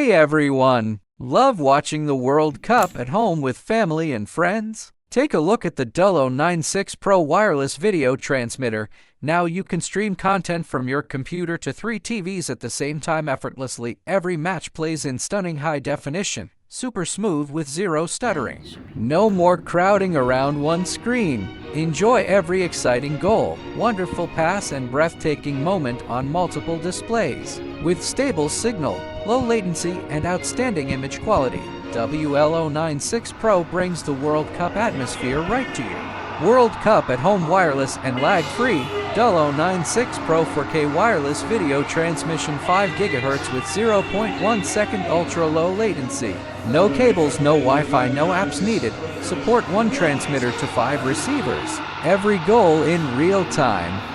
Hey everyone! Love watching the World Cup at home with family and friends? Take a look at the VRRIIS WL096Pro wireless video transmitter. Now you can stream content from your computer to 3 TVs at the same time effortlessly. Every match plays in stunning high definition, super smooth with zero stuttering. No more crowding around one screen. Enjoy every exciting goal, wonderful pass and breathtaking moment on multiple displays. With stable signal, low latency, and outstanding image quality, WL096Pro brings the World Cup atmosphere right to you. World Cup at home wireless and lag-free, WL096Pro 4K wireless video transmission 5 GHz with 0.1 second ultra-low latency. No cables, no Wi-Fi, no apps needed. Support 1 transmitter to 5 receivers. Every goal in real time.